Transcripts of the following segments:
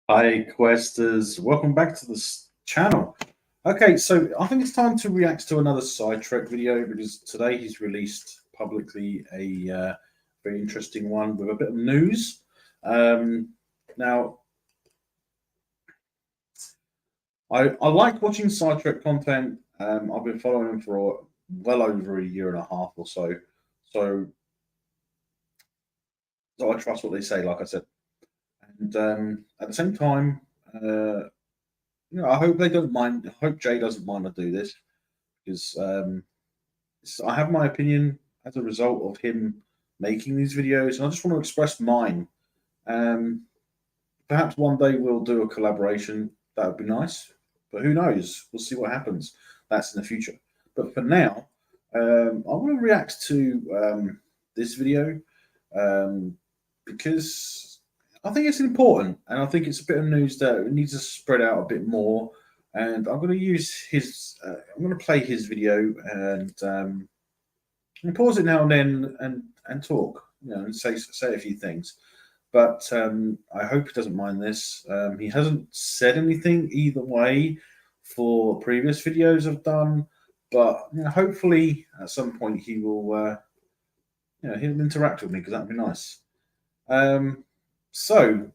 Hi, Questers. Welcome back to this channel. Okay, so I think it's time to react to another SciTrek video because today he's released publicly a very interesting one with a bit of news. Now, I like watching SciTrek content. I've been following him for well over a year and a half or so. So I trust what they say, like I said. And at the same time, I hope they don't mind. I hope Jay doesn't mind I do this because I have my opinion as a result of him making these videos, and I just want to express mine. Um, Perhaps one day we'll do a collaboration. That would be nice, but who knows? We'll see what happens. That's in the future. But for now, I want to react to this video because I think it's important, and I think it's a bit of news that needs to spread out a bit more. And I'm going to use his. I'm going to play his video and pause it now and then and talk, and say a few things. But I hope he doesn't mind this. He hasn't said anything either way for previous videos I've done, but hopefully at some point he will, he'll interact with me because that'd be nice. So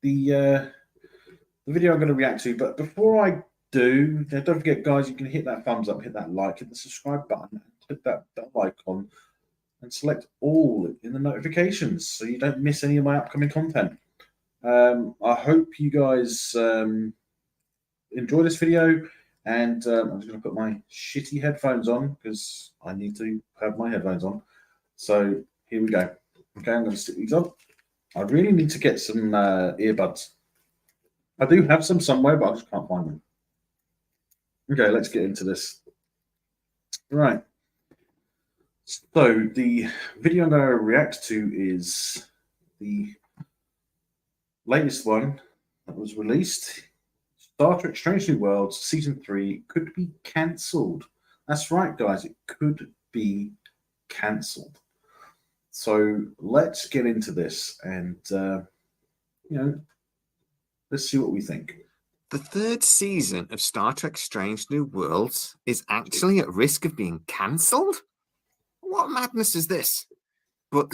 the video I'm going to react to, but before I do, don't forget, guys, you can hit that thumbs up, hit that like, hit the subscribe button, and click that bell icon and select all in the notifications so you don't miss any of my upcoming content. I hope you guys enjoy this video, and I'm just going to put my shitty headphones on because I need to have my headphones on. So here we go. Okay, I'm going to stick these on. I really need to get some earbuds. I do have some somewhere, but I just can't find them. Okay, let's get into this. Right. So the video I'm going to react to is the latest one that was released. Star Trek Strange New Worlds Season 3 could be cancelled. That's right, guys. It could be cancelled. So let's get into this and, let's see what we think. The third season of Star Trek Strange New Worlds is actually at risk of being cancelled? What madness is this? But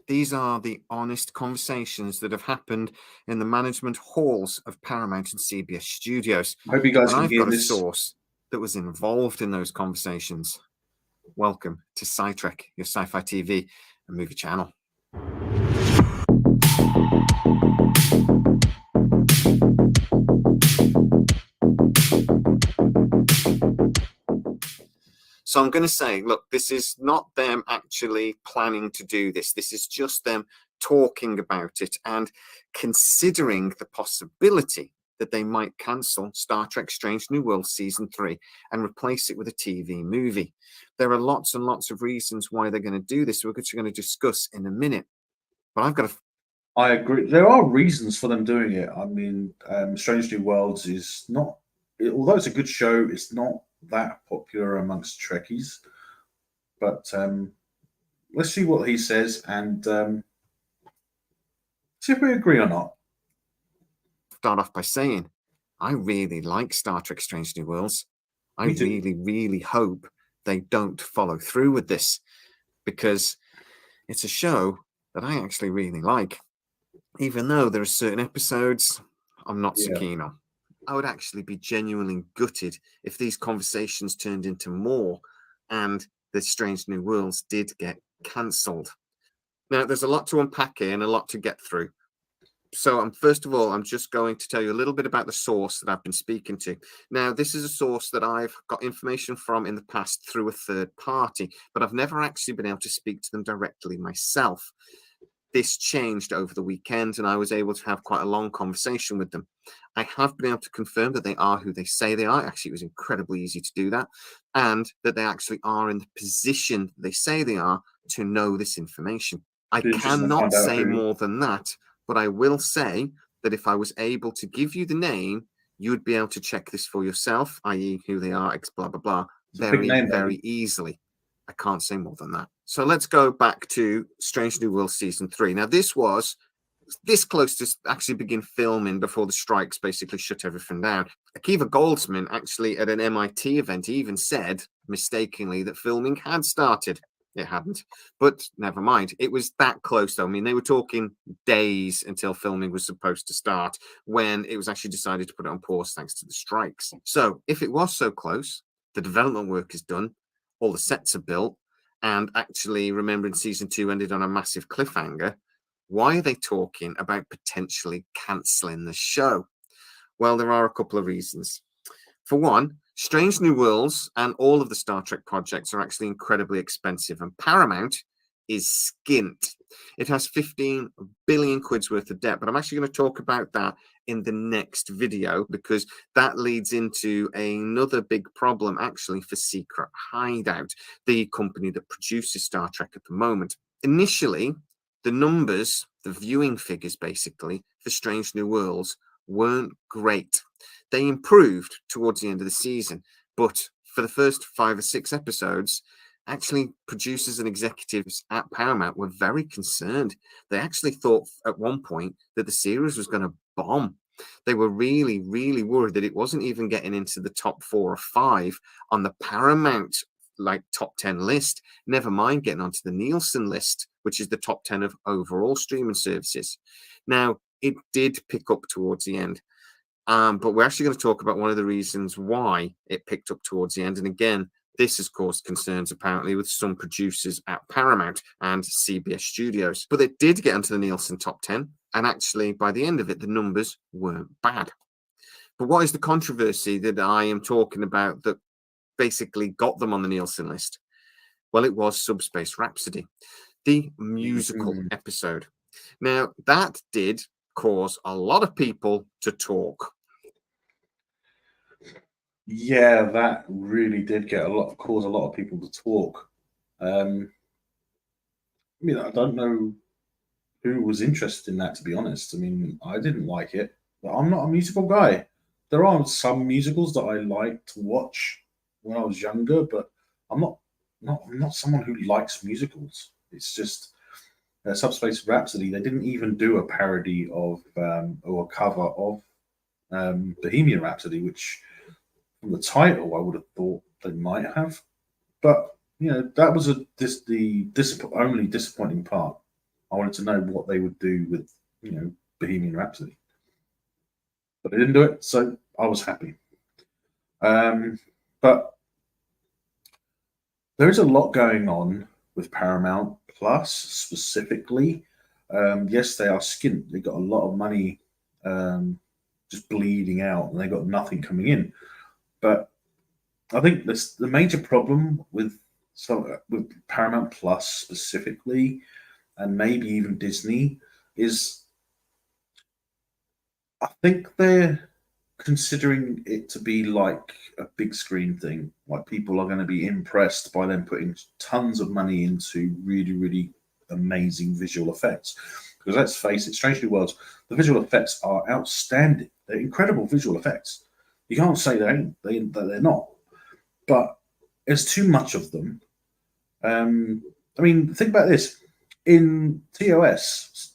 these are the honest conversations that have happened in the management halls of Paramount and CBS Studios. I hope you guys and can I've hear got this. A source that was involved in those conversations. Welcome to SciTrek, your sci-fi TV and movie channel. So I'm going to say, look, this is not them actually planning to do this. This is just them talking about it and considering the possibility that they might cancel Star Trek Strange New Worlds Season 3 and replace it with a TV movie. There are lots and lots of reasons why they're going to do this, which we're going to discuss in a minute. But I've got to... I agree. There are reasons for them doing it. I mean, Strange New Worlds is not, although it's a good show, it's not that popular amongst Trekkies. But let's see what he says and see if we agree or not. Start off by saying, I really like Star Trek Strange New Worlds. I really, really hope they don't follow through with this because it's a show that I actually really like. Even though there are certain episodes I'm not so keen on. I would actually be genuinely gutted if these conversations turned into more and the Strange New Worlds did get cancelled. Now, there's a lot to unpack here and a lot to get through. So first of all, I'm just going to tell you a little bit about the source that I've been speaking to. Now, this is a source that I've got information from in the past through a third party, but I've never actually been able to speak to them directly myself. This changed over the weekend and I was able to have quite a long conversation with them. I have been able to confirm that they are who they say they are. Actually, it was incredibly easy to do that. And that they actually are in the position they say they are to know this information. I cannot say more than that, but I will say that if I was able to give you the name, you would be able to check this for yourself, i.e. who they are, blah, blah, blah, very easily. I can't say more than that. So let's go back to Strange New Worlds Season 3. Now, this was this close to actually begin filming before the strikes basically shut everything down. Akiva Goldsman actually at an MIT event even said mistakenly that filming had started. It hadn't, but never mind. It was that close though. I mean, they were talking days until filming was supposed to start when it was actually decided to put it on pause thanks to the strikes. So if it was so close, the development work is done, all the sets are built, and actually remembering season 2 ended on a massive cliffhanger, why are they talking about potentially cancelling the show? Well, there are a couple of reasons. For one, Strange New Worlds and all of the Star Trek projects are actually incredibly expensive, and Paramount is skint. It has 15 billion quid's worth of debt, but I'm actually going to talk about that in the next video because that leads into another big problem actually for Secret Hideout, the company that produces Star Trek at the moment. Initially, the numbers, the viewing figures basically for Strange New Worlds weren't great. They improved towards the end of the season, but for the first 5 or 6 episodes, actually producers and executives at Paramount were very concerned. They actually thought at one point that the series was going to bomb. They were really, really worried that it wasn't even getting into the top 4 or 5 on the Paramount top 10 list, never mind getting onto the Nielsen list, which is the top 10 of overall streaming services. Now, it did pick up towards the end. But we're actually going to talk about one of the reasons why it picked up towards the end. And again, this has caused concerns apparently with some producers at Paramount and CBS Studios. But it did get onto the Nielsen top 10. And actually, by the end of it, the numbers weren't bad. But what is the controversy that I am talking about that basically got them on the Nielsen list? Well, it was Subspace Rhapsody, the musical episode. Now, that did cause a lot of people to talk. Yeah, that really did cause a lot of people to talk. I mean, I don't know who was interested in that, to be honest. I mean, I didn't like it, but I'm not a musical guy. There are some musicals that I like to watch when I was younger, but I'm not someone who likes musicals. It's just Subspace Rhapsody. They didn't even do a parody of or a cover of Bohemian Rhapsody, which from the title I would have thought they might have. But that was the only disappointing part. I wanted to know what they would do with Bohemian Rhapsody, but they didn't do it, so I was happy. But there is a lot going on with Paramount Plus specifically. Yes, they are skint. They got a lot of money just bleeding out, and they got nothing coming in. But I think the major problem with Paramount Plus specifically, and maybe even Disney, is I think they're considering it to be like a big screen thing. Like people are going to be impressed by them putting tons of money into really, really amazing visual effects. Because let's face it, Strange New Worlds, the visual effects are outstanding. They're incredible visual effects. You can't say they're not. But there's too much of them. I mean, think about this. In TOS,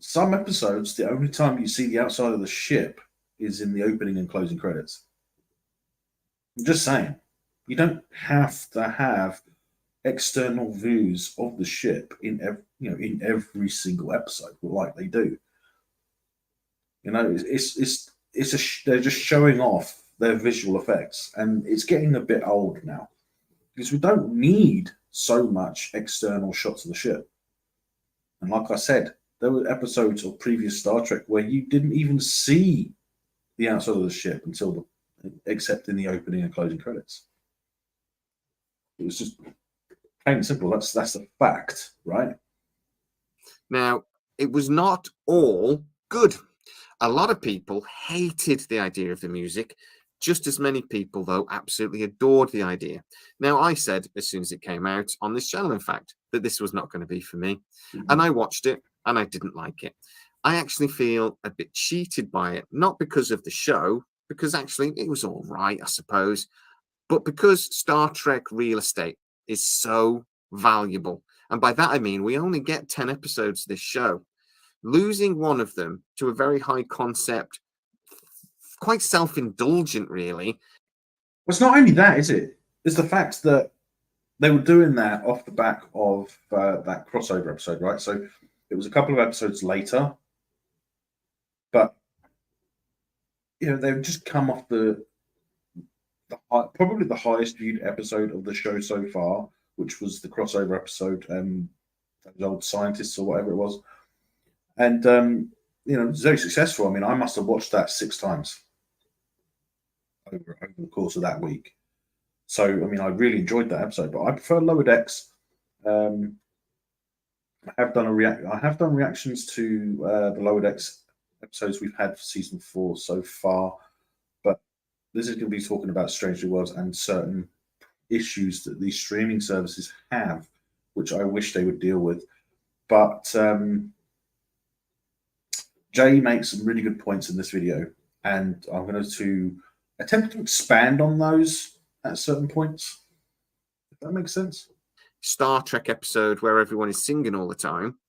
some episodes, the only time you see the outside of the ship is in the opening and closing credits. I'm just saying, you don't have to have external views of the ship in every single episode like they do. They're just showing off their visual effects, and it's getting a bit old now because we don't need so much external shots of the ship. And like I said, there were episodes of previous Star Trek where you didn't even see the outside of the ship except in the opening and closing credits. It was just plain and simple. That's the fact, right? Now, it was not all good. A lot of people hated the idea of the music. Just as many people, though, absolutely adored the idea. Now, I said as soon as it came out on this channel, in fact, that this was not going to be for me. And I watched it and I didn't like it. I actually feel a bit cheated by it, not because of the show, because actually it was all right, I suppose, but because Star Trek real estate is so valuable. And by that, I mean, we only get 10 episodes of this show. losing one of them to a very high concept, quite self-indulgent, really. Well, it's not only that, is it? It's the fact that they were doing that off the back of that crossover episode, right? So it was a couple of episodes later, but they've just come off probably the highest viewed episode of the show so far, which was the crossover episode, those old scientists or whatever it was, and it was very successful. I mean, I must have watched that 6 times over the course of that week. So, I mean, I really enjoyed that episode, but I prefer Lower Decks. I have done reactions to the Lower Decks episodes we've had for season 4 so far, but this is going to be talking about Strange New Worlds and certain issues that these streaming services have, which I wish they would deal with. But Jay makes some really good points in this video, and I'm going to attempt to expand on those at certain points, if that makes sense. Star Trek episode where everyone is singing all the time.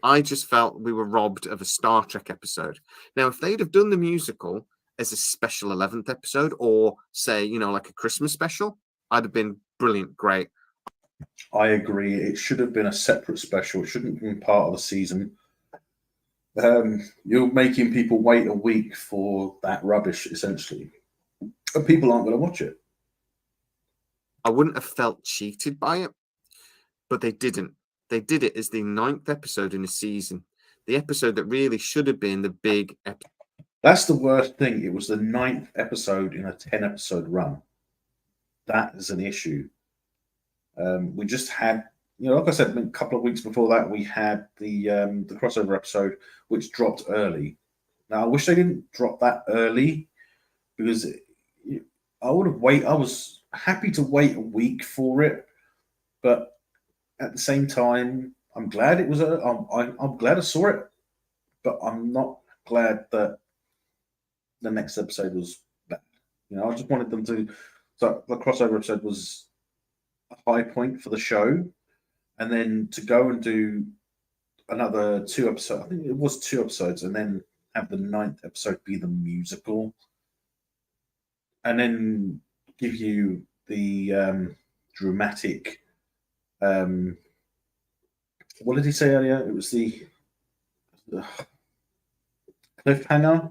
I just felt we were robbed of a Star Trek episode. Now, if they'd have done the musical as a special 11th episode, or say, like a Christmas special, I'd have been brilliant, great. I agree. It should have been a separate special. It shouldn't have been part of the season. You're making people wait a week for that rubbish, essentially. And people aren't going to watch it. I wouldn't have felt cheated by it, but they didn't. They did it as the 9th episode in a season. The episode that really should have been the big episode. That's the worst thing. It was the 9th episode in a 10-episode run. That is an issue. We just had, like I said, a couple of weeks before that, we had the crossover episode, which dropped early. Now, I wish they didn't drop that early, because I would have waited. I was happy to wait a week for it, but at the same time, I'm glad it was. I'm glad I saw it, but I'm not glad that the next episode was bad. I just wanted them to. So the crossover episode was a high point for the show, and then to go and do another 2 episodes. I think it was 2 episodes, and then have the 9th episode be the musical, and then give you the dramatic. What did he say earlier? It was the cliffhanger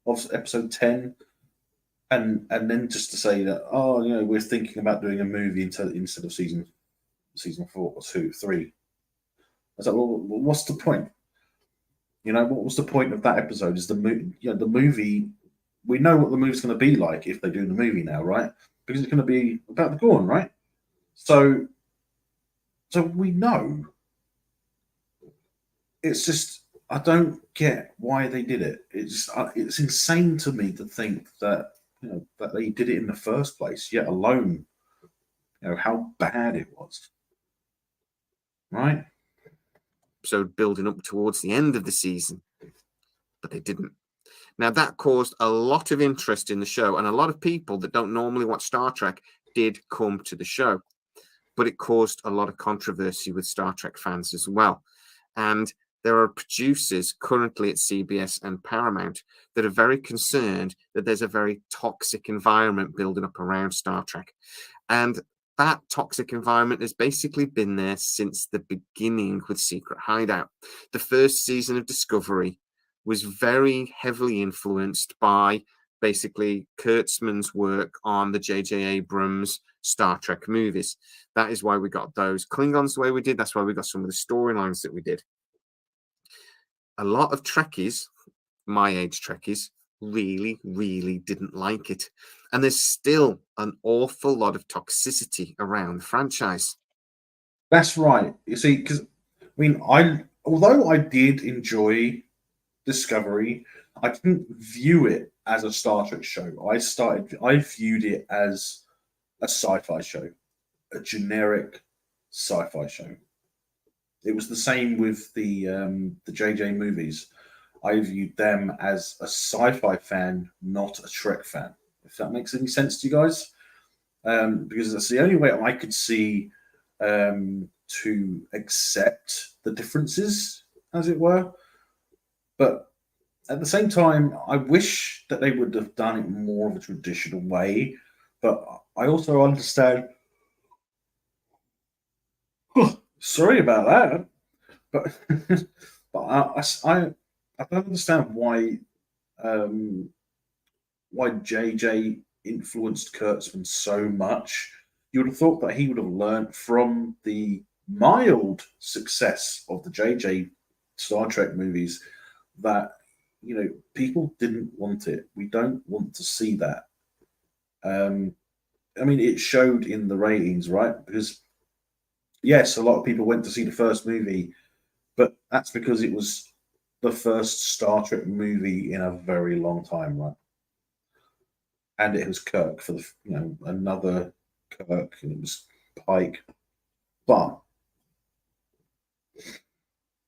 of episode 10, and then just to say that we're thinking about doing a movie instead of season 4 or 2, 3. I was like, well, what's the point? What was the point of that episode? Is the movie? We know what the movie's going to be like if they do the movie now, right? Because it's going to be about the Gorn, right? So we know. It's just, I don't get why they did it. It's insane to me to think that that they did it in the first place, yet alone how bad it was, right? So building up towards the end of the season, but they didn't. Now, that caused a lot of interest in the show, and a lot of people that don't normally watch Star Trek did come to the show, but it caused a lot of controversy with Star Trek fans as well. And there are producers currently at CBS and Paramount that are very concerned that there's a very toxic environment building up around Star Trek. And that toxic environment has basically been there since the beginning with Secret Hideout. The first season of Discovery was very heavily influenced by basically Kurtzman's work on the J.J. Abrams Star Trek movies. That is why we got those Klingons the way we did. That's why we got some of the storylines that we did. A lot of Trekkies, my age Trekkies, really, really didn't like it. And there's still an awful lot of toxicity around the franchise. That's right. You see, because although I did enjoy Discovery, I didn't view it as a Star Trek show. I viewed it as a sci-fi show, a generic sci-fi show. It was the same with the JJ movies. I viewed them as a sci-fi fan, not a Trek fan. If that makes any sense to you guys, because that's the only way I could see to accept the differences, as it were. But at the same time, I wish that they would have done it more of a traditional way. But I also understand. Sorry about that, but I don't understand um, why JJ influenced Kurtzman so much. You would have thought that he would have learned from the mild success of the JJ Star Trek movies that people didn't want it. We don't want to see that. Um, I mean, it showed in the ratings, right? Because yes, a lot of people went to see the first movie, but that's because it was the first Star Trek movie in a very long time, right? And it was Kirk for the another Kirk, and it was Pike. But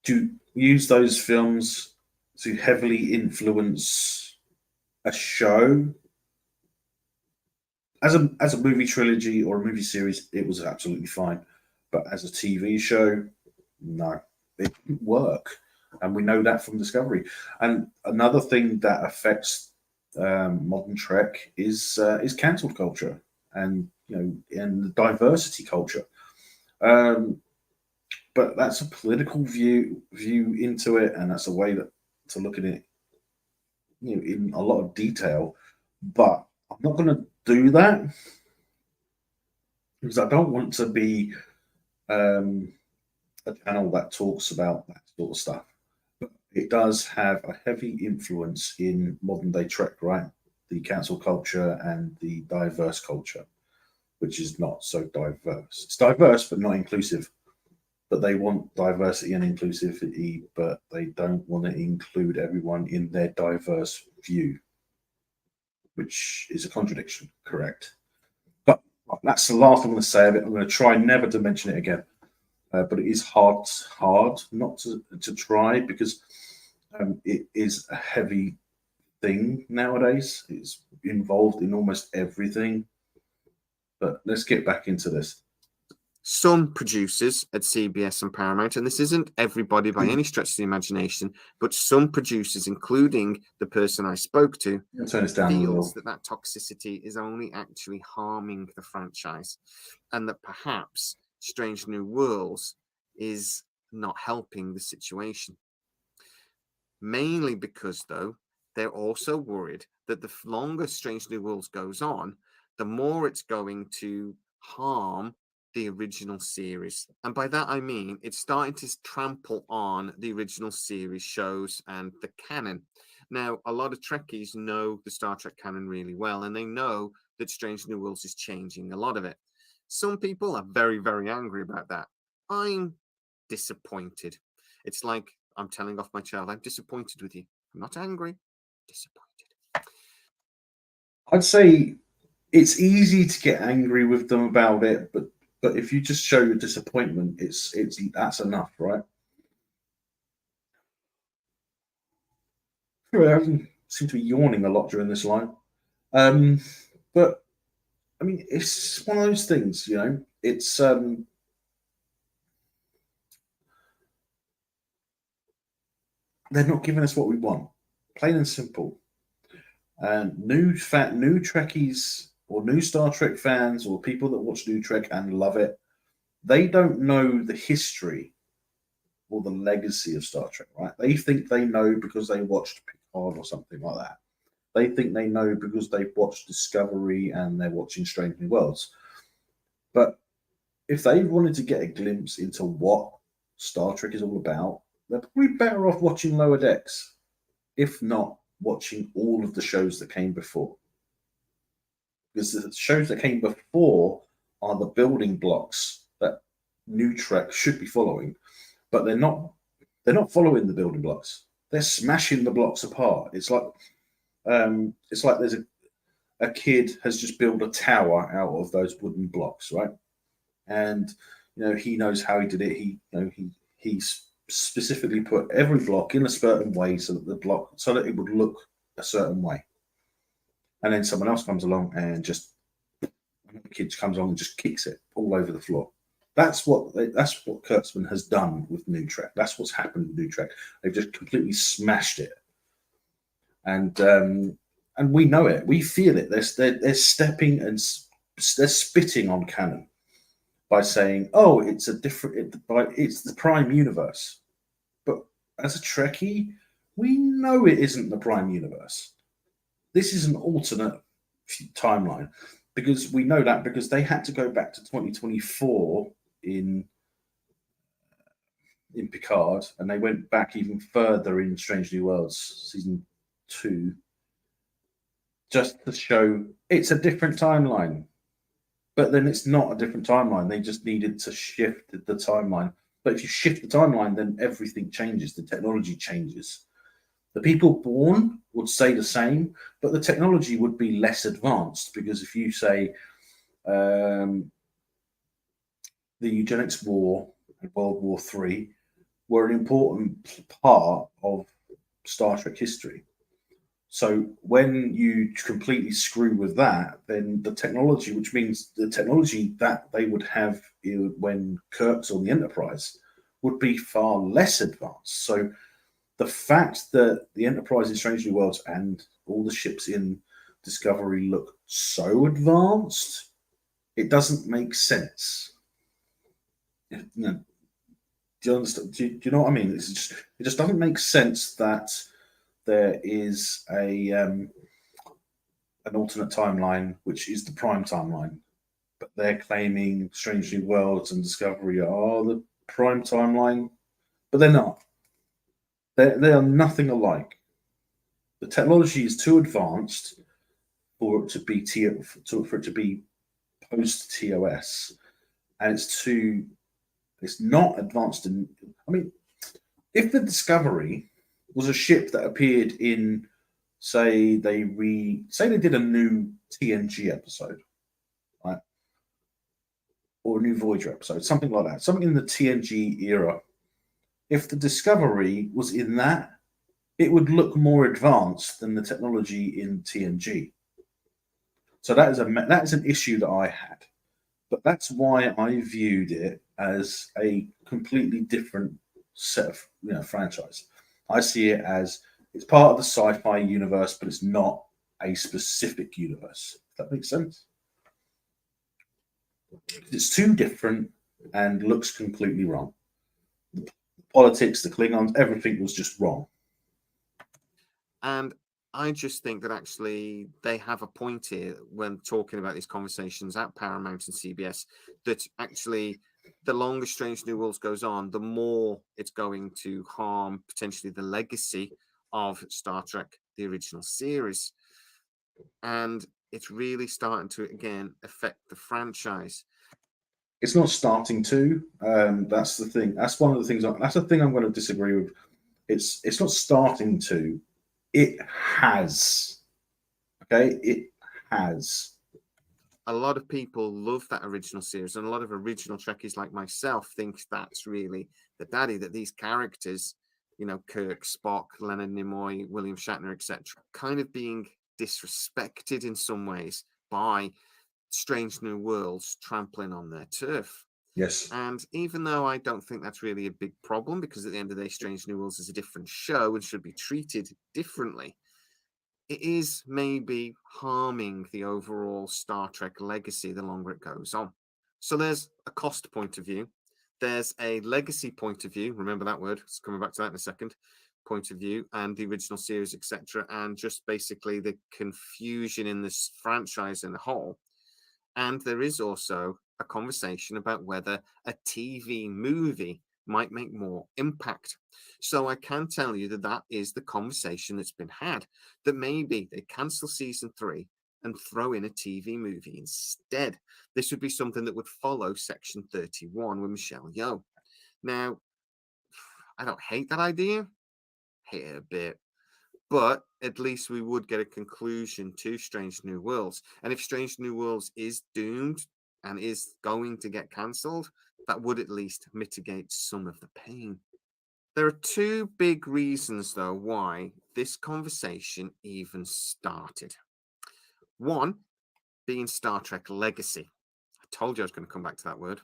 to use those films to heavily influence a show as a movie trilogy or a movie series, it was absolutely fine. But as a TV show, no, it didn't work, and we know that from Discovery. And another thing that affects modern Trek is cancelled culture, and and the diversity culture. Um, but that's a political view into it, and that's a way to look at it, in a lot of detail. But I'm not going to do that because I don't want to be um, a channel that talks about that sort of stuff. But it does have a heavy influence in modern day Trek, right? The cancel culture and the diverse culture, which is not so diverse. It's diverse but not inclusive. But they want diversity and inclusivity, but they don't want to include everyone in their diverse view, which is a contradiction, correct? But that's the last I'm going to say of it. I'm going to try never to mention it again. But it is hard not to try because it is a heavy thing nowadays. It's involved in almost everything. But let's get back into this. Some producers at CBS and Paramount, and this isn't everybody by any stretch of the imagination, but some producers, including the person I spoke to, turn this down a little. feels that toxicity is only actually harming the franchise, and that perhaps Strange New Worlds is not helping the situation. Mainly because, though, they're also worried that the longer Strange New Worlds goes on, the more it's going to harm the original series. And by that I mean it's starting to trample on the original series shows and the canon. Now, a lot of Trekkies know the Star Trek canon really well, and they know that Strange New Worlds is changing a lot of it. Some people are very, very angry about that. I'm disappointed. It's like I'm telling off my child, I'm disappointed with you. I'm not angry, disappointed. I'd say it's easy to get angry with them about it, but if you just show your disappointment, it's that's enough, right? I seem to be yawning a lot during this line. But I mean, it's one of those things, It's they're not giving us what we want, plain and simple. And new Trekkies or new Star Trek fans or people that watch New Trek and love it, they don't know the history or the legacy of Star Trek, right? They think they know because they watched Picard or something like that. They think they know because they've watched Discovery and they're watching Strange New Worlds. But if they wanted to get a glimpse into what Star Trek is all about, they're probably better off watching Lower Decks, if not watching all of the shows that came before. Because the shows that came before are the building blocks that New Trek should be following, but they're not. They're not following the building blocks. They're smashing the blocks apart. It's like there's a kid has just built a tower out of those wooden blocks, right? And he knows how he did it. He specifically put every block in a certain way so that it would look a certain way. And then someone else comes along and just another kid comes along and just kicks it all over the floor. That's what Kurtzman has done with New Trek. That's what's happened with New Trek. They've just completely smashed it, and we know it. We feel it. They're stepping and they're spitting on canon by saying, "Oh, it's a different. It's the Prime Universe." But as a Trekkie, we know it isn't the Prime Universe. This is an alternate timeline because we know that because they had to go back to 2024 in Picard, and they went back even further in Strange New Worlds season 2, just to show it's a different timeline. But then it's not a different timeline. They just needed to shift the timeline. But if you shift the timeline, then everything changes. The technology changes. The people born would stay the same, but the technology would be less advanced because if you say the eugenics war and World War III were an important part of Star Trek history. So when you completely screw with that, then the technology, which means the technology that they would have when Kirk's on the Enterprise, would be far less advanced. So the fact that the Enterprise in Strange New Worlds and all the ships in Discovery look so advanced, it doesn't make sense. You know, do you understand? Do you know what I mean? It just doesn't make sense that there is an alternate timeline, which is the Prime timeline, but they're claiming Strange New Worlds and Discovery are the Prime timeline, but they're not. They are nothing alike. The technology is too advanced for it to be post TOS, and it's not advanced in. I mean, if the Discovery was a ship that appeared in, say they did a new TNG episode, right, or a new Voyager episode, something like that, something in the TNG era. If the Discovery was in that, it would look more advanced than the technology in TNG. So that is an issue that I had, but that's why I viewed it as a completely different set of franchise. I see it as it's part of the sci-fi universe, but it's not a specific universe. If that makes sense. It's too different and looks completely wrong. The politics, the Klingons, everything was just wrong. And I just think that actually they have a point here when talking about these conversations at Paramount and CBS, that actually the longer Strange New Worlds goes on, the more it's going to harm potentially the legacy of Star Trek, the original series. And it's really starting to, again, affect the franchise. It's not starting to. That's the thing. That's one of the things. That's the thing I'm going to disagree with. It's not starting to. It has. Okay, it has. A lot of people love that original series, and a lot of original Trekkies like myself think that's really the daddy, that these characters, Kirk, Spock, Leonard Nimoy, William Shatner, etc., kind of being disrespected in some ways by Strange New Worlds trampling on their turf. Yes. And even though I don't think that's really a big problem, because at the end of the day, Strange New Worlds is a different show and should be treated differently, it is maybe harming the overall Star Trek legacy the longer it goes on. So there's a cost point of view. There's a legacy point of view. Remember that word. It's coming back to that in a second. Point of view and the original series, etc. And just basically the confusion in this franchise in the whole. And there is also a conversation about whether a TV movie might make more impact. So I can tell you that that is the conversation that's been had, that maybe they cancel season 3 and throw in a TV movie instead. This would be something that would follow section 31 with Michelle Yeoh. Now, I don't hate that idea. Hate it a bit. But at least we would get a conclusion to Strange New Worlds. And if Strange New Worlds is doomed and is going to get cancelled, that would at least mitigate some of the pain. There are two big reasons, though, why this conversation even started. One being Star Trek legacy. I told you I was going to come back to that word.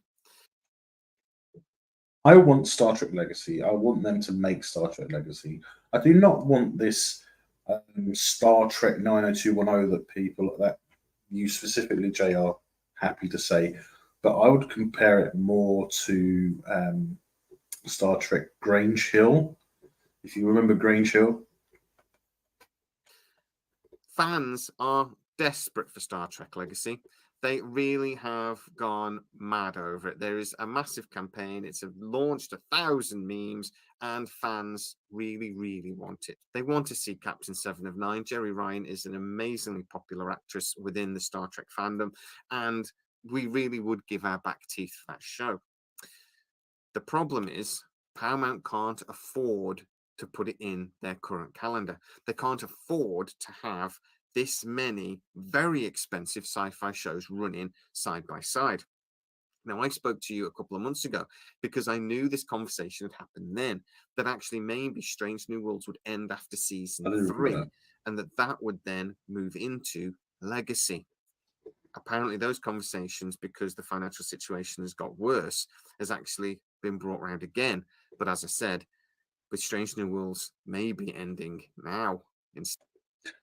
I want Star Trek Legacy. I want them to make Star Trek Legacy. I do not want this Star Trek 90210 that people that you specifically, JR, happy to say, but I would compare it more to Star Trek Grange Hill. If you remember Grange Hill, Fans are desperate for Star Trek Legacy. They really have gone mad over it. There is a massive campaign. It's launched 1,000 memes, and fans really, really want it. They want to see Captain Seven of Nine. Jeri Ryan is an amazingly popular actress within the Star Trek fandom, and we really would give our back teeth for that show. The problem is Paramount can't afford to put it in their current calendar. They can't afford to have this many very expensive sci-fi shows running side by side. Now, I spoke to you a couple of months ago because I knew this conversation had happened then, that actually maybe Strange New Worlds would end after season 3, and that would then move into Legacy. Apparently those conversations, because the financial situation has got worse, has actually been brought around again. But as I said, with Strange New Worlds maybe ending now.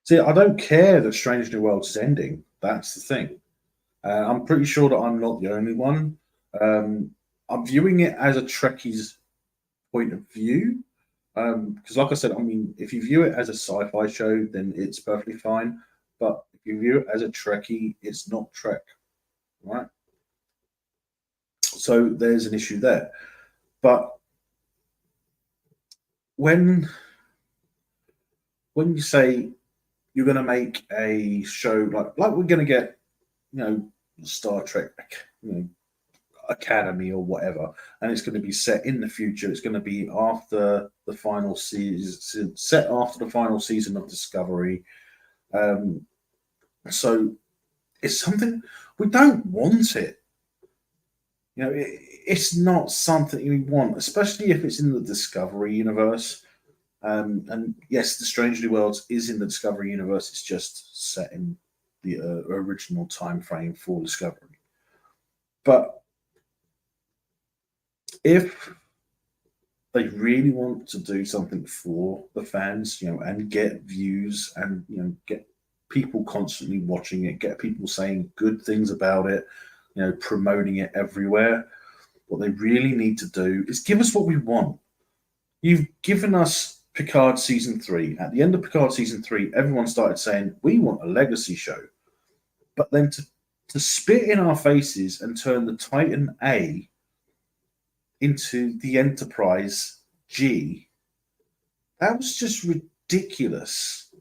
See, I don't care that Strange New Worlds is ending. That's the thing. I'm pretty sure that I'm not the only one. I'm viewing it as a Trekkie's point of view. Because, like I said, I mean, if you view it as a sci-fi show, then it's perfectly fine. But if you view it as a Trekkie, it's not Trek, right? So there's an issue there. But when you say you're going to make a show like we're going to get, Star Trek, Academy or whatever, and it's going to be set in the future. It's going to be after the final season, set after the final season of Discovery. So it's something we don't want it. It's not something we want, especially if it's in the Discovery universe. And yes, the Strange New Worlds is in the Discovery universe. It's just set in the original time frame for Discovery. But if they really want to do something for the fans, and get views and get people constantly watching it, get people saying good things about it, promoting it everywhere, what they really need to do is give us what we want. You've given us Picard season 3. At the end of Picard season 3, everyone started saying we want a legacy show. But then to spit in our faces and turn the Titan A into the Enterprise G, that was just ridiculous.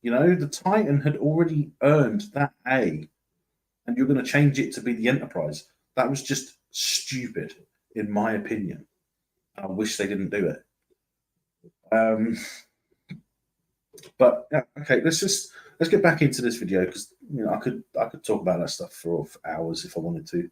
The Titan had already earned that A, and you're going to change it to be the Enterprise. That was just stupid, in my opinion. I wish they didn't do it. But okay, let's get back into this video, because I could talk about that stuff for hours if I wanted to.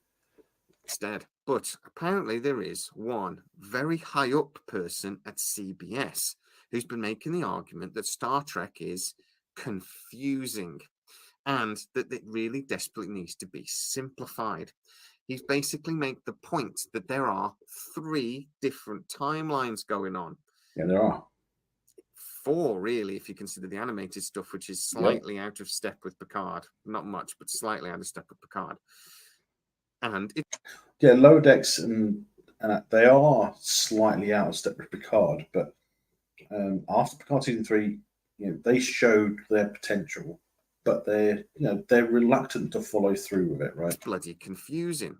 Instead, but apparently there is one very high up person at CBS who's been making the argument that Star Trek is confusing and that it really desperately needs to be simplified. He's basically made the point that there are 3 different timelines going on. Yeah, there are 4, really, if you consider the animated stuff, which is slightly out of step with Picard. Not much, but slightly out of step with Picard. And Lower Decks and they are slightly out of step with Picard, but after Picard season 3, they showed their potential, but they're reluctant to follow through with it, right? It's bloody confusing.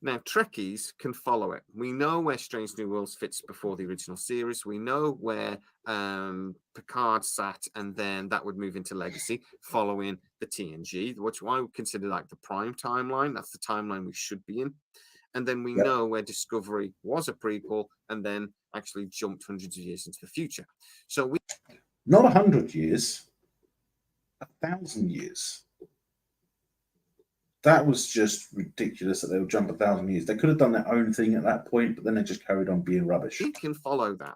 Now, Trekkies can follow it. We know where Strange New Worlds fits before the original series. We know where Picard sat, and then that would move into Legacy, following the TNG, which I would consider like the prime timeline. That's the timeline we should be in. And then we know where Discovery was a prequel and then actually jumped hundreds of years into the future. So not 100 years, 1,000 years. That was just ridiculous that they would jump 1,000 years. They could have done their own thing at that point, but then they just carried on being rubbish. We can follow that.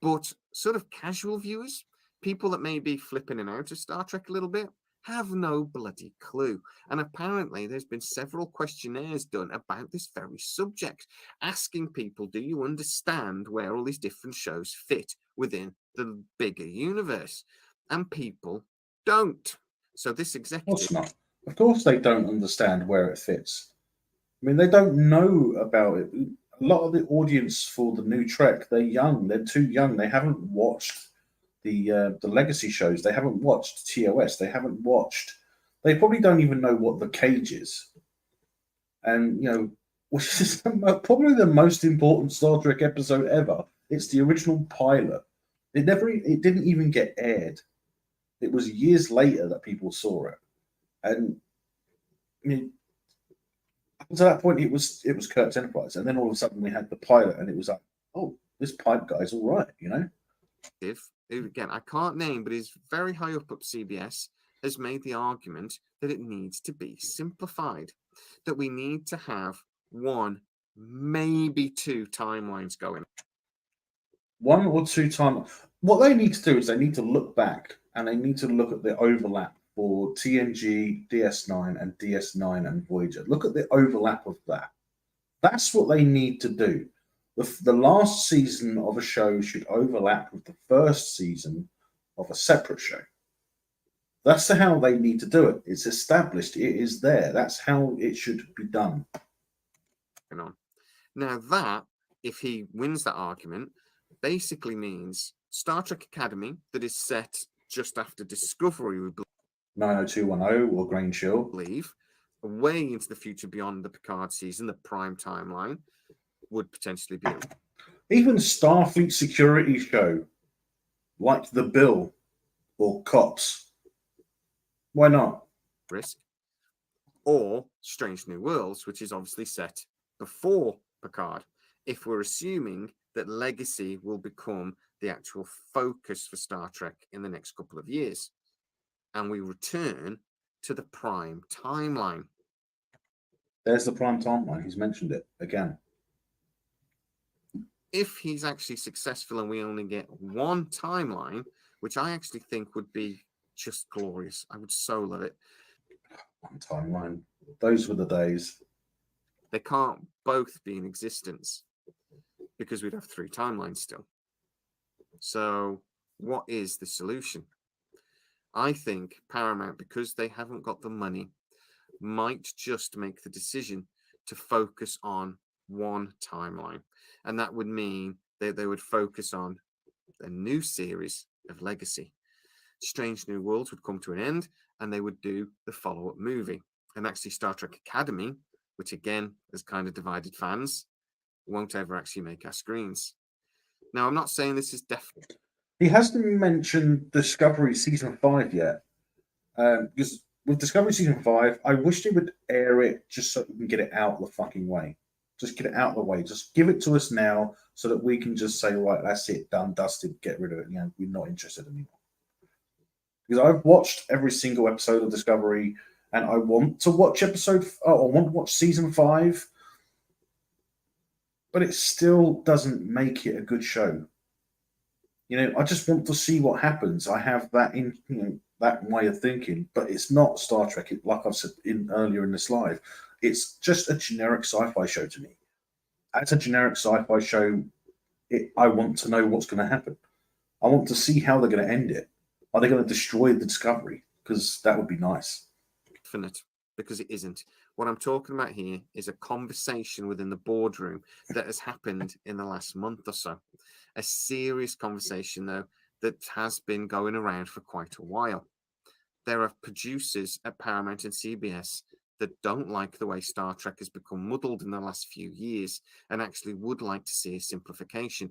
But sort of casual viewers, people that may be flipping in and out of Star Trek a little bit, have no bloody clue. And apparently there's been several questionnaires done about this very subject, asking people, do you understand where all these different shows fit within the bigger universe? And people don't. So this Of executive... course not. Of course they don't understand where it fits. I mean, they don't know about it. A lot of the audience for the new Trek, they're young. They're too young. They haven't watched the legacy shows. They haven't watched TOS. They haven't watched. They probably don't even know what the Cage is. And which is probably the most important Star Trek episode ever. It's the original pilot. It didn't even get aired. It was years later that people saw it, and I mean, up to that point, it was Kirk's Enterprise, and then all of a sudden we had the pilot, and it was like, oh, this pipe guy's all right, Who, again, I can't name, but is very high up CBS, has made the argument that it needs to be simplified, that we need to have one, maybe two timelines going. One or two timelines. What they need to do is they need to look back and they need to look at the overlap for TNG, DS9, and DS9 and Voyager. Look at the overlap of that. That's what they need to do. The last season of a show should overlap with the first season of a separate show. That's how they need to do it. It's established. It is there. That's how it should be done. Now that, if he wins that argument, basically means Star Trek Academy, that is set just after Discovery, we 90210 or Grain Chill, believe, way into the future beyond the Picard season, the prime timeline, would potentially be. Even Starfleet security show, like The Bill or Cops. Why not? Risk. Or Strange New Worlds, which is obviously set before Picard, if we're assuming that Legacy will become the actual focus for Star Trek in the next couple of years. And we return to the prime timeline. There's the prime timeline. He's mentioned it again. If he's actually successful and we only get one timeline, which I actually think would be just glorious. I would so love it. One timeline. Those were the days. They can't both be in existence because we'd have three timelines still. So what is the solution? I think Paramount, because they haven't got the money, might just make the decision to focus on one timeline. And that would mean that they would focus on a new series of Legacy. Strange New Worlds would come to an end and they would do the follow-up movie. And actually Star Trek Academy, which again has kind of divided fans, won't ever actually make our screens. Now, I'm not saying this is definitely... He hasn't mentioned Discovery Season 5 yet. Because with Discovery Season 5, I wish they would air it just so we can get it out the fucking way. Just get it out of the way. Just give it to us now so that we can just say, right, that's it, done, dusted, get rid of it. We're not interested anymore. Because I've watched every single episode of Discovery and I want to watch Season 5, but it still doesn't make it a good show. I just want to see what happens. I have that that way of thinking, but it's not Star Trek. Like I've said earlier in this live, it's just a generic sci-fi show to me. As a generic sci-fi show, I want to know what's going to happen. I want to see how they're going to end it. Are they going to destroy the Discovery? Because that would be nice. Infinite, because it isn't. What I'm talking about here is a conversation within the boardroom that has happened in the last month or so. A serious conversation, though, that has been going around for quite a while. There are producers at Paramount and CBS that don't like the way Star Trek has become muddled in the last few years and actually would like to see a simplification.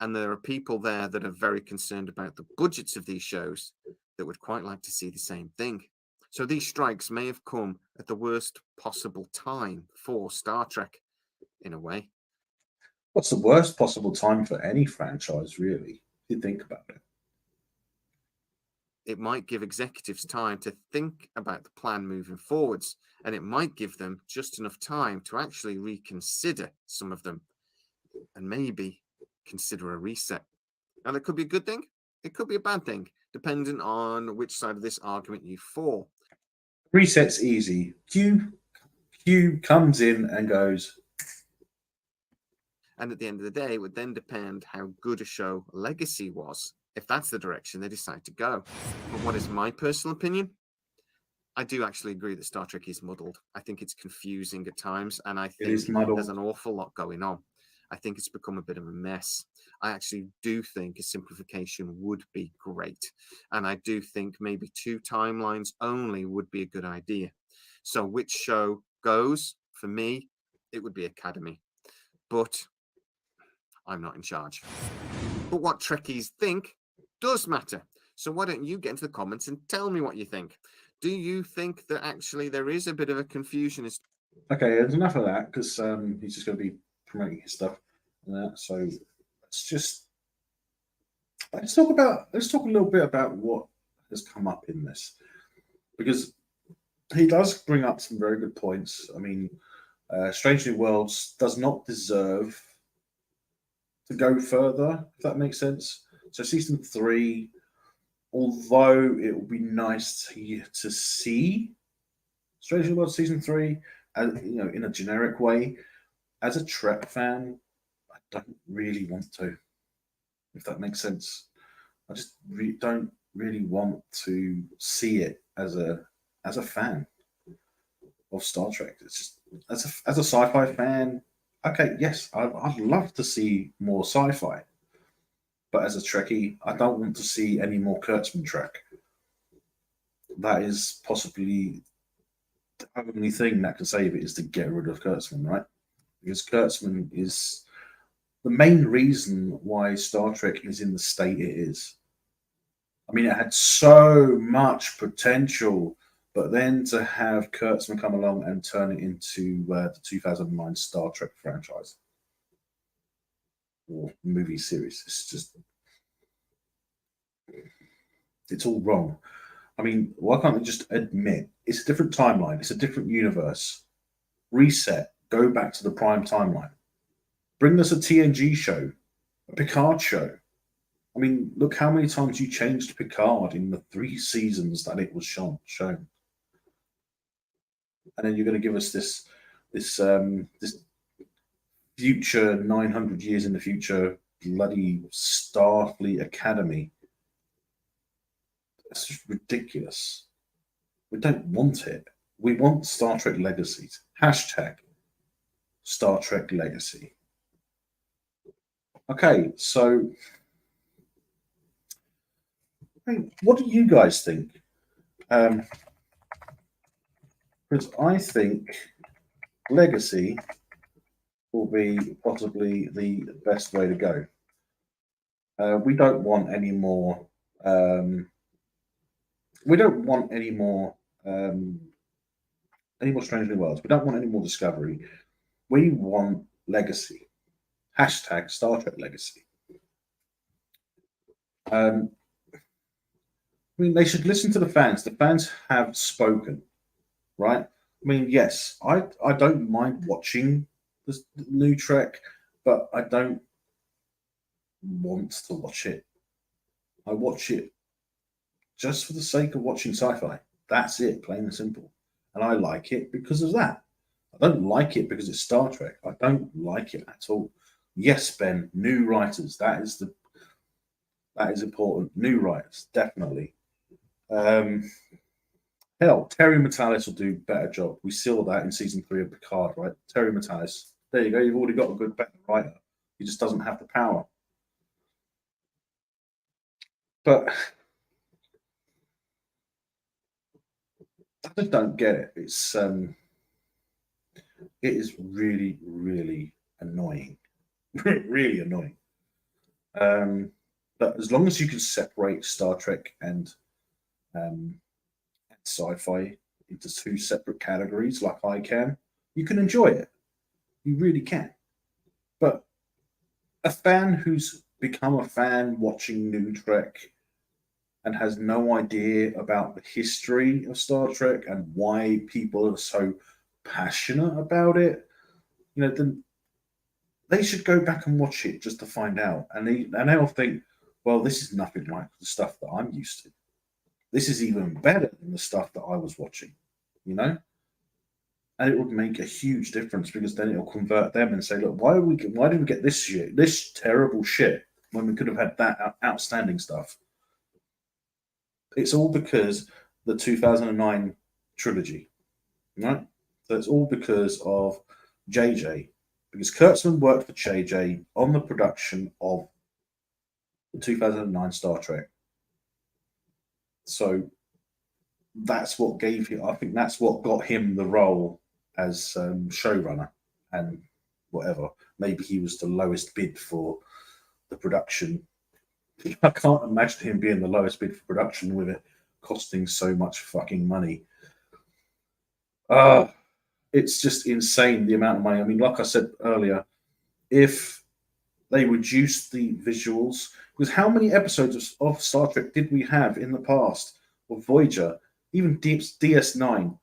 And there are people there that are very concerned about the budgets of these shows that would quite like to see the same thing. So these strikes may have come at the worst possible time for Star Trek, in a way. What's the worst possible time for any franchise, really, if you think about it? It might give executives time to think about the plan moving forwards, and it might give them just enough time to actually reconsider some of them and maybe consider a reset. Now, that could be a good thing. It could be a bad thing, depending on which side of this argument you fall. Reset's easy. Q comes in and goes. And at the end of the day, it would then depend how good a show Legacy was, if that's the direction they decide to go. But what is my personal opinion? I do actually agree that Star Trek is muddled. I think it's confusing at times, and I think there's an awful lot going on. I think it's become a bit of a mess. I actually do think a simplification would be great. And I do think maybe 2 timelines only would be a good idea. So which show goes? For me, it would be Academy. But I'm not in charge. But what Trekkies think does matter. So why don't you get into the comments and tell me what you think? Do you think that actually there is a bit of a confusion? Okay, there's enough of that because he's just going to be promoting his stuff. So let's talk a little bit about what has come up in this, because he does bring up some very good points. I mean, Strange New Worlds does not deserve to go further, if that makes sense. So season 3, although it would be nice to see Strange New Worlds season 3, in a generic way, as a Trek fan, I don't really want to, if that makes sense. I just don't really want to see it as a fan of Star Trek. It's just as a sci-fi fan, okay, yes, I'd love to see more sci-fi, but as a Trekkie, I don't want to see any more Kurtzman Trek. That is possibly the only thing that can save it, is to get rid of Kurtzman, right? Because Kurtzman is the main reason why Star Trek is in the state it is. I mean, it had so much potential, but then to have Kurtzman come along and turn it into the 2009 Star Trek franchise or movie series, it's all wrong. I mean, why can't they just admit it's a different timeline, it's a different universe, reset, go back to the prime timeline, bring us a TNG show, a Picard show. I mean, look how many times you changed Picard in the 3 seasons that it was shown. And then you're going to give us this future 900 years in the future bloody Starfleet Academy. That's just ridiculous. We don't want it. We want Star Trek Legacy. Hashtag Star Trek Legacy. Okay, so what do you guys think? Because I think Legacy will be possibly the best way to go. We don't want any more. We don't want any more Strange New Worlds. We don't want any more Discovery. We want Legacy. Hashtag Star Trek Legacy. I mean, they should listen to the fans. The fans have spoken, right? I mean, yes, I don't mind watching the new Trek, but I don't want to watch it. I watch it just for the sake of watching sci-fi. That's it, plain and simple. And I like it because of that. I don't like it because it's Star Trek. I don't like it at all. Yes, Ben, new writers. That is important. New writers, definitely. Hell, Terry Matalis will do a better job. We saw that in season 3 of Picard, right? Terry Matalis. There you go. You've already got a good, better writer. He just doesn't have the power. But I just don't get it. It is really, really annoying. Really annoying. But as long as you can separate Star Trek and sci-fi into 2 separate categories, like I can, you can enjoy it. You really can. But a fan who's become a fan watching new Trek and has no idea about the history of Star Trek and why people are so passionate about it, then they should go back and watch it just to find out. And they'll think, well, this is nothing like the stuff that I'm used to. This is even better than the stuff that I was watching, you know? And it would make a huge difference because then it'll convert them and say, look, why did we get this shit, this terrible shit, when we could have had that outstanding stuff? It's all because the 2009 trilogy, right? So it's all because of JJ, because Kurtzman worked for JJ on the production of the 2009 Star Trek. So that's what gave him, I think that's what got him the role as showrunner and whatever. Maybe he was the lowest bid for the production. I can't imagine him being the lowest bid for production with it costing so much fucking money. It's just insane the amount of money. I mean, like I said earlier, if they reduced the visuals, because how many episodes of Star Trek did we have in the past, or Voyager, even DS9,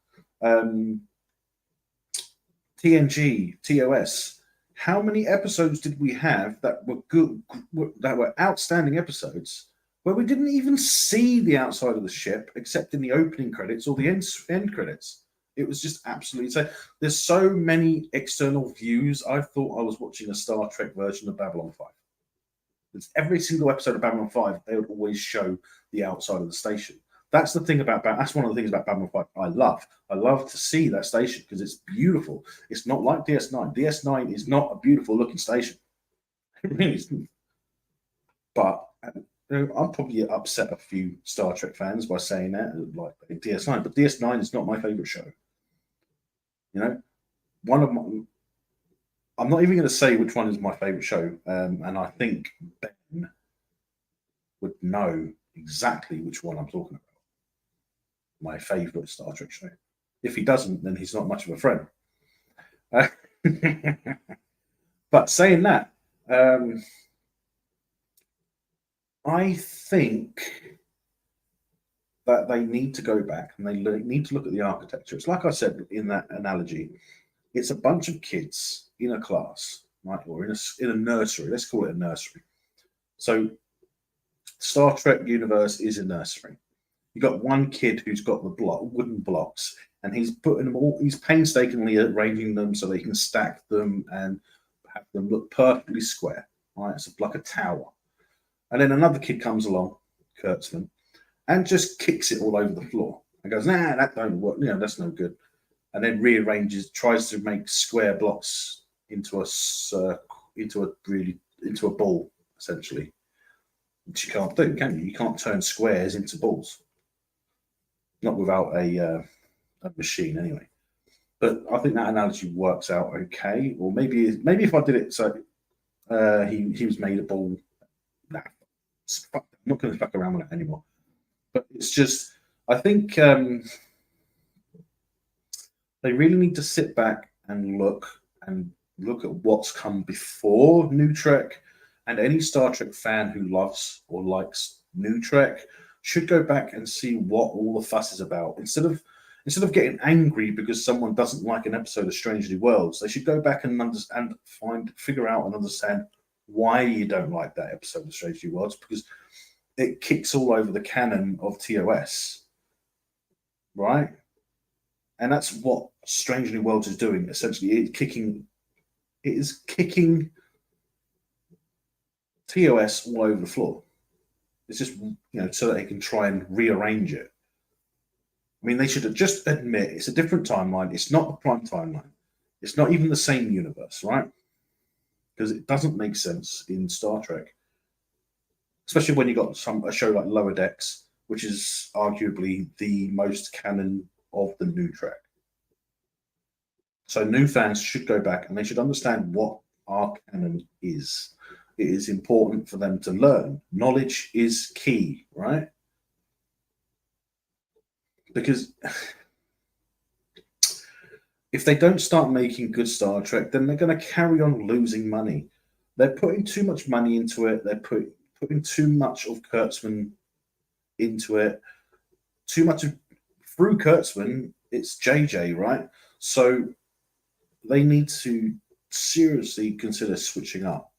TNG, TOS? How many episodes did we have that were good, that were outstanding episodes, where we didn't even see the outside of the ship except in the opening credits or the end credits? It was just absolutely insane. There's so many external views. I thought I was watching a Star Trek version of Babylon 5. It's every single episode of Babylon 5, they would always show the outside of the station. That's the thing about that's one of the things about Babylon 5 I love. I love to see that station because it's beautiful. It's not like DS9. DS9 is not a beautiful looking station. It really isn't. But I'll probably upset a few Star Trek fans by saying that, like DS9. But DS9 is not my favorite show. You know, one of my, I'm not even going to say which one is my favorite show, and I think Ben would know exactly which one I'm talking about. My favorite Star Trek show. If he doesn't, then he's not much of a friend. But saying that, I think that they need to go back and they need to look at the architecture. It's like I said in that analogy. It's a bunch of kids in a class, right, or in a nursery. Let's call it a nursery. So, Star Trek universe is a nursery. You got one kid who's got the wooden blocks, and he's putting them all. He's painstakingly arranging them so they can stack them and have them look perfectly square. Right, it's like a tower. And then another kid comes along, Kurtzman, and just kicks it all over the floor and goes, "Nah, that don't work. You know, that's no good." And then rearranges, tries to make square blocks into a ball, essentially, which you can't do, can you? You can't turn squares into balls, not without a machine, anyway. But I think that analogy works out okay. Or maybe if I did it so he was made a ball. Nah, I'm not going to fuck around with it anymore. But it's just, I think. They really need to sit back and look at what's come before New Trek, and any Star Trek fan who loves or likes New Trek should go back and see what all the fuss is about. Instead of getting angry because someone doesn't like an episode of Strange New Worlds, they should go back and figure out and understand why you don't like that episode of Strange New Worlds, because it kicks all over the canon of TOS, right? And that's what Strange New Worlds is doing. Essentially, it is kicking TOS all over the floor. It's just, so that they can try and rearrange it. I mean, they should just admit it's a different timeline. It's not the prime timeline. It's not even the same universe, right? Because it doesn't make sense in Star Trek, especially when you got a show like Lower Decks, which is arguably the most canon of the new Trek. So new fans should go back and they should understand what our canon is. It is important for them to learn. Knowledge is key, right? Because if they don't start making good Star Trek, then they're going to carry on losing money. They're putting too much money into it. They're putting too much of Kurtzman into it. Too much of through Kurtzman, it's JJ, right? So they need to seriously consider switching up,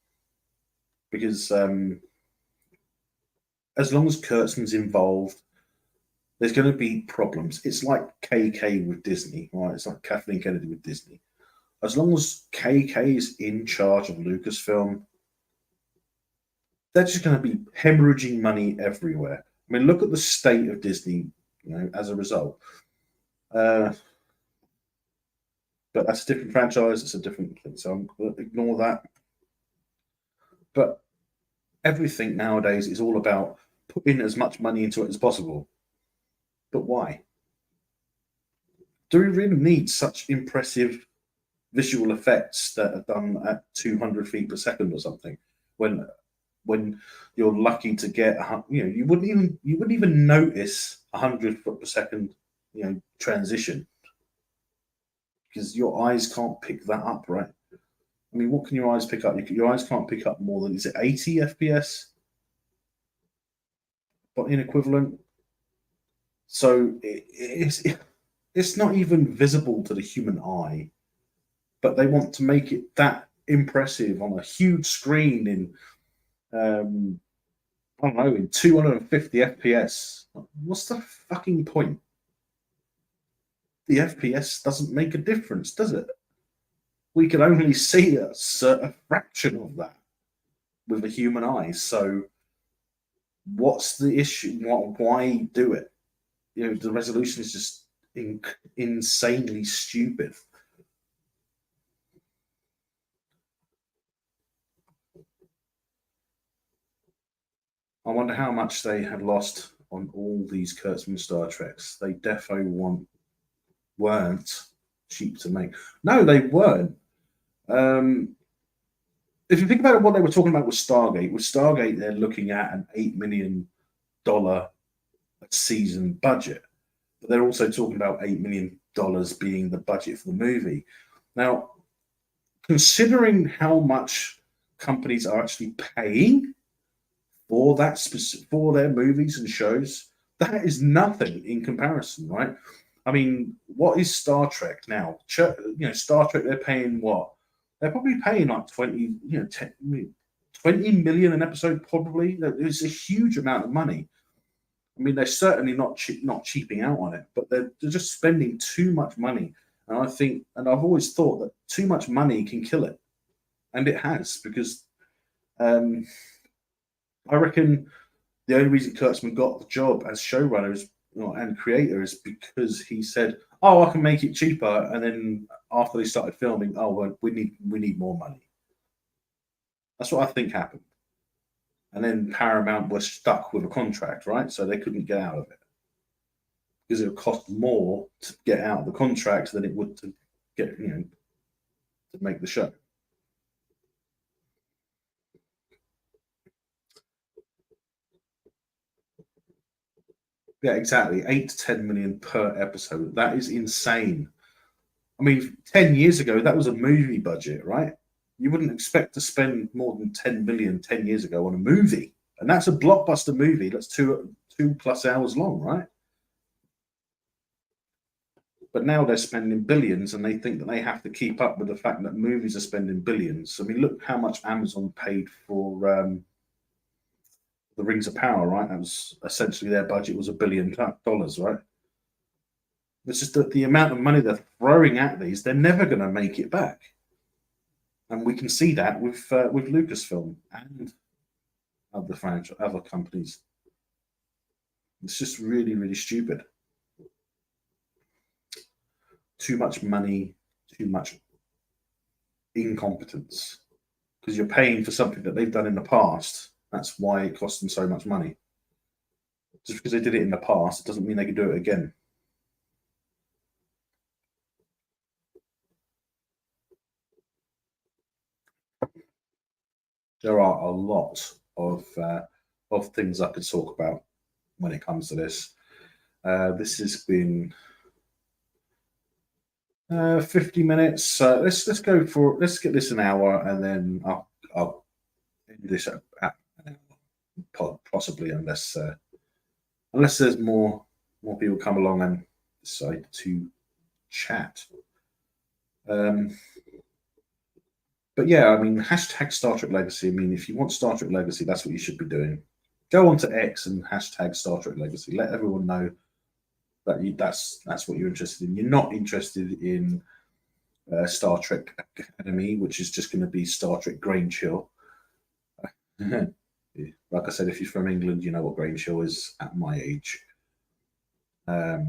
because as long as Kurtzman's involved, there's going to be problems. It's like KK with Disney, right? It's like Kathleen Kennedy with Disney. As long as KK is in charge of Lucasfilm, they're just going to be hemorrhaging money everywhere. I mean, look at the state of Disney, as a result. But that's a different franchise. It's a different thing. So I'm going to ignore that. But everything nowadays is all about putting as much money into it as possible. But why? Do we really need such impressive visual effects that are done at 200 feet per second or something? When you're lucky to get, you wouldn't even notice 100 foot per second, transition, because your eyes can't pick that up, right? I mean, what can your eyes pick up? Your eyes can't pick up more than, is it 80 FPS? But in equivalent. So it's not even visible to the human eye, but they want to make it that impressive on a huge screen in, I don't know, in 250 FPS. What's the fucking point? The FPS doesn't make a difference, does it? We can only see a fraction of that with the human eye. So what's the issue? Why do it? The resolution is just insanely stupid. I wonder how much they had lost on all these Kurtzman Star Treks. They defo weren't cheap to make. No, they weren't. If you think about what they were talking about with Stargate, they're looking at an $8 million season budget, but they're also talking about $8 million being the budget for the movie. Now, considering how much companies are actually paying for that for their movies and shows, that is nothing in comparison, right? I mean, what is Star Trek now? Star Trek, they're paying what? They're probably paying like 20 million an episode, probably. It's a huge amount of money. I mean, they're certainly not cheaping out on it, but they're just spending too much money. And I've always thought that too much money can kill it. And it has, because I reckon the only reason Kurtzman got the job as showrunner and creator is because he said, "Oh, I can make it cheaper," and then after they started filming, "Oh, well, we need more money." That's what I think happened. And then Paramount was stuck with a contract, right? So they couldn't get out of it because it would cost more to get out of the contract than it would to get, to make the show. Yeah, exactly. 8 to 10 million per episode. That is insane. I mean, 10 years ago, that was a movie budget, right? You wouldn't expect to spend more than 10 million 10 years ago on a movie. And that's a blockbuster movie. That's 2+ hours long, right? But now they're spending billions, and they think that they have to keep up with the fact that movies are spending billions. I mean, look how much Amazon paid for the Rings of Power, right? That was essentially their budget was $1 billion, right? It's just that the amount of money they're throwing at these, they're never going to make it back, and we can see that with Lucasfilm and other companies. It's just really, really stupid. Too much money, too much incompetence, because you're paying for something that they've done in the past. That's why it costs them so much money. Just because they did it in the past, it doesn't mean they can do it again. There are a lot of things I could talk about when it comes to this. This has been 50 minutes. Let's get this an hour, and then I'll end this at an hour, possibly, unless there's more people come along and decide to chat. But yeah, I mean, hashtag Star Trek Legacy. I mean, if you want Star Trek Legacy, that's what you should be doing. go on to X and hashtag Star Trek Legacy. Let everyone know that that's what you're interested in. You're not interested in Star Trek Academy, which is just going to be Star Trek Grain Chill. Like I said, if you're from England, you know what Grain Chill is at my age. But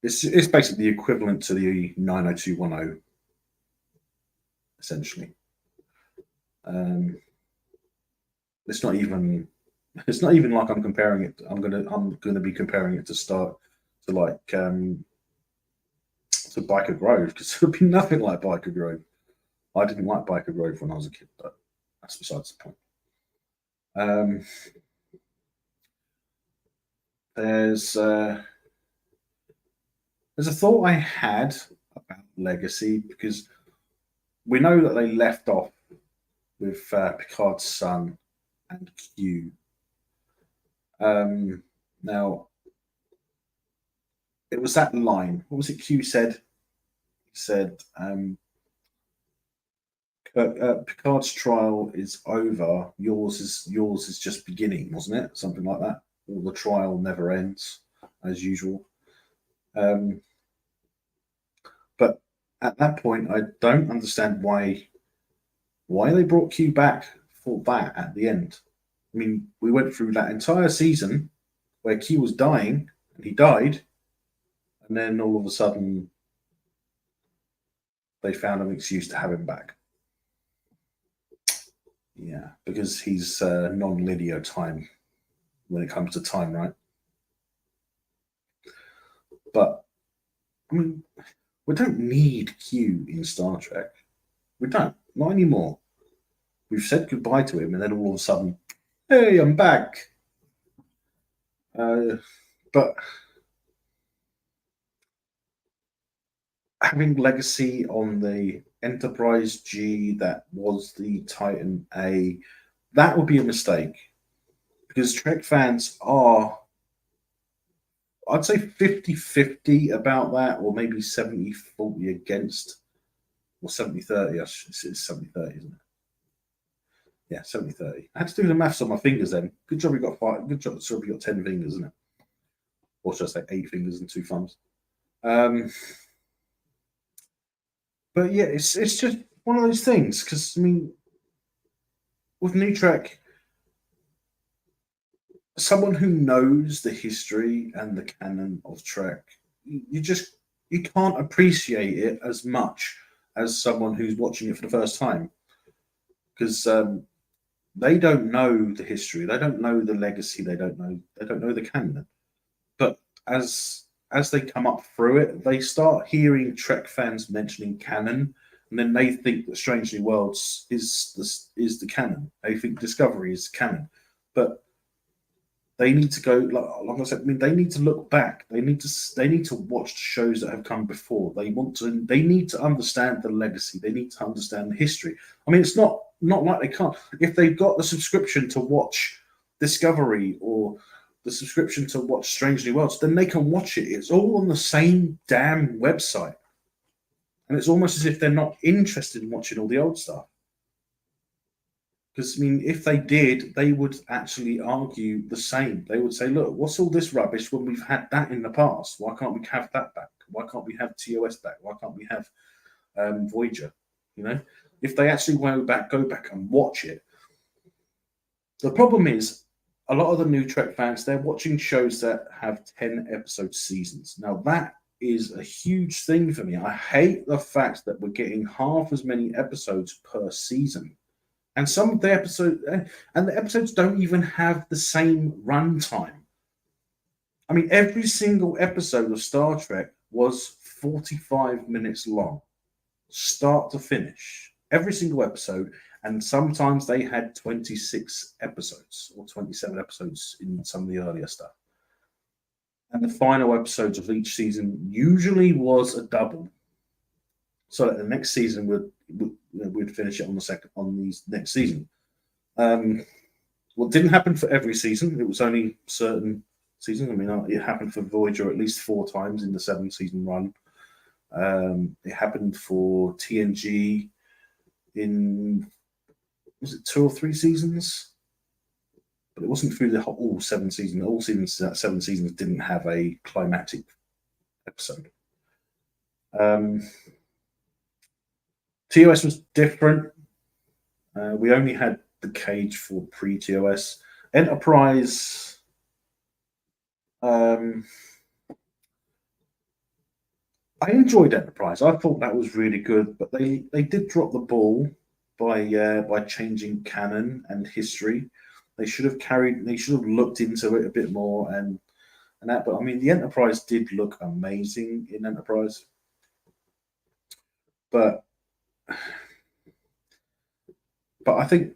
it's basically the equivalent to the 90210, essentially. It's not even like I'm comparing it. I'm gonna be comparing it to Biker Grove, because it would be nothing like Biker Grove. I didn't like Biker Grove when I was a kid, but that's besides the point. There's a thought I had about Legacy, because we know that they left off with Picard's son and Q. Now, it was that line. What was it Q said? He said, Picard's trial is over. Yours is just beginning, wasn't it? Something like that. Or the trial never ends, as usual. But at that point, I don't understand why they brought Q back for that at the end. I mean, we went through that entire season where Q was dying, and he died, and then all of a sudden they found an excuse to have him back. Yeah, because he's non-linear time when it comes to time, right? But I mean, we don't need Q in Star Trek. We don't, not anymore. We've said goodbye to him, and then all of a sudden, hey, I'm back. But having Legacy on the Enterprise G that was the Titan A, that would be a mistake, because Trek fans are, I'd say 50-50 about that, or maybe 70-40 against, or 70-30. It's 70-30, isn't it? Yeah, 70-30. I had to do the maths on my fingers then. Good job we got 5. Good job we got 10 fingers, isn't it? Or should I say 8 fingers and 2 thumbs? But yeah, it's just one of those things, because I mean, with New Trek, someone who knows the history and the canon of Trek, you can't appreciate it as much as someone who's watching it for the first time, because they don't know the history, they don't know the legacy, they don't know the canon. But as they come up through it, they start hearing Trek fans mentioning canon, and then they think that Strange New Worlds is the canon. They think Discovery is canon, but they need to go, like I said. I mean, they need to look back. They need to watch shows that have come before. They need to understand the legacy. They need to understand the history. I mean, it's not like they can't. If they've got the subscription to watch Discovery or the subscription to watch Strange New Worlds, then they can watch it. It's all on the same damn website. And it's almost as if they're not interested in watching all the old stuff. Because, I mean, if they did, they would actually argue the same. They would say, look, what's all this rubbish when we've had that in the past? Why can't we have that back? Why can't we have TOS back? Why can't we have Voyager? You know, if they actually go back and watch it. The problem is, a lot of the new Trek fans, they're watching shows that have 10-episode seasons. Now, that is a huge thing for me. I hate the fact that we're getting half as many episodes per season. And some of the episodes don't even have the same runtime. I mean, every single episode of Star Trek was 45 minutes long, start to finish. Every single episode. And sometimes they had 26 episodes or 27 episodes in some of the earlier stuff. And the final episodes of each season usually was a double. So that the next season we'd finish it on the next season. Well, it didn't happen for every season. It was only certain seasons. I mean, it happened for Voyager at least 4 times in the 7-season run. It happened for TNG in, was it 2 or 3 seasons? but it wasn't through the all 7 seasons. All 7 seasons didn't have a climactic episode. TOS was different. We only had the cage for pre-TOS. Enterprise, I enjoyed Enterprise. I thought that was really good, but they did drop the ball by changing canon and history. They should have looked into it a bit more and that. But I mean, the Enterprise did look amazing in Enterprise, but I think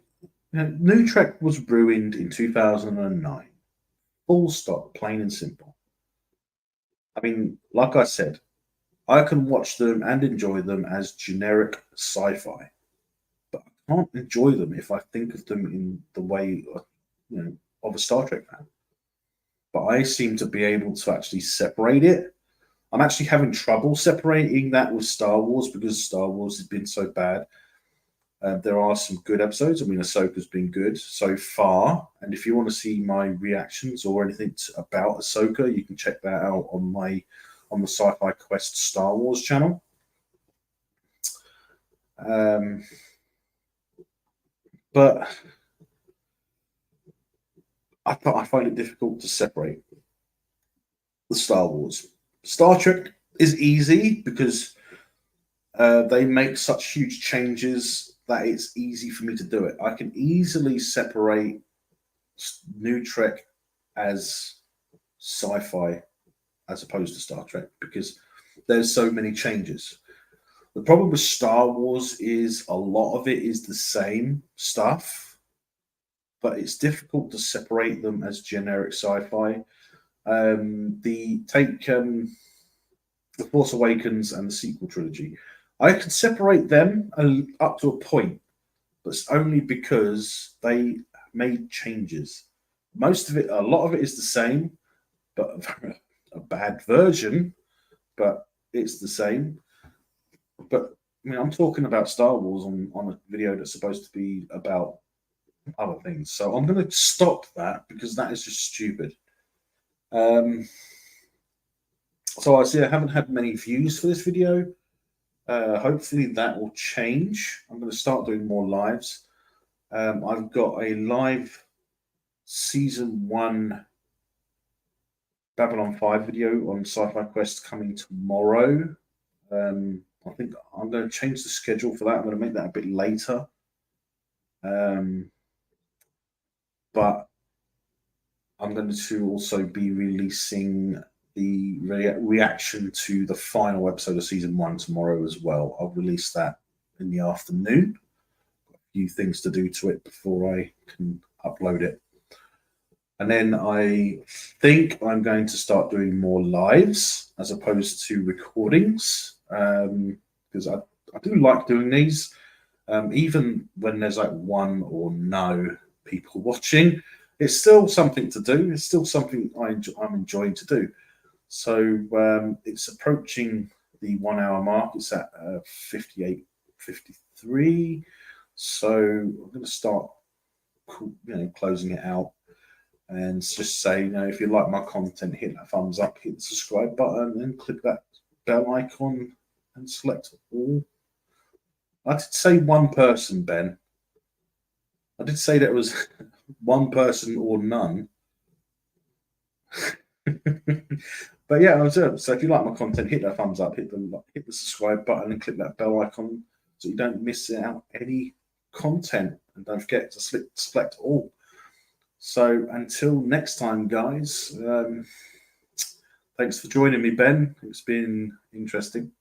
New Trek was ruined in 2009. Full stop, plain and simple. I mean, like I said, I can watch them and enjoy them as generic sci-fi, but I can't enjoy them if I think of them in the way of a Star Trek fan. But I seem to be able to actually separate it. I'm actually having trouble separating that with Star Wars because Star Wars has been so bad. There are some good episodes. I mean, Ahsoka's been good so far. And if you want to see my reactions or anything about Ahsoka, you can check that out on the Sci-Fi Quest Star Wars channel. But I find it difficult to separate the Star Wars. Star Trek is easy because they make such huge changes that it's easy for me to do it. I can easily separate New Trek as sci-fi as opposed to Star Trek because there's so many changes. The problem with Star Wars is a lot of it is the same stuff, but it's difficult to separate them as generic sci-fi. Take The Force Awakens and the sequel trilogy. I can separate them up to a point, but it's only because they made changes. A lot of it is the same, but a bad version, but it's the same. But I mean, I'm talking about Star Wars on a video that's supposed to be about other things. So I'm going to stop that because that is just stupid. So I see I haven't had many views for this video. Hopefully that will change. I'm going to start doing more lives. I've got a live season 1 Babylon 5 video on Sci-Fi Quest coming tomorrow. I think I'm going to change the schedule for that. I'm going to make that a bit later. But I'm going to also be releasing the reaction to the final episode of season 1 tomorrow as well. I'll release that in the afternoon. Got a few things to do to it before I can upload it. And then I think I'm going to start doing more lives as opposed to recordings because I do like doing these. Even when there's like one or no people watching, it's still something to do. It's still something I'm enjoying to do. So it's approaching the 1 hour mark. It's at 58:53. So I'm going to start, closing it out and just say, if you like my content, hit that thumbs up, hit the subscribe button, and click that bell icon and select all. I did say one person, Ben. I did say that it was one person or none. But yeah, so if you like my content, hit that thumbs up, hit the subscribe button, and click that bell icon so you don't miss out any content. And don't forget to select all. So until next time, guys, thanks for joining me, Ben. It's been interesting.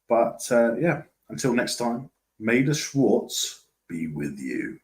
But yeah, until next time, may the Schwartz be with you.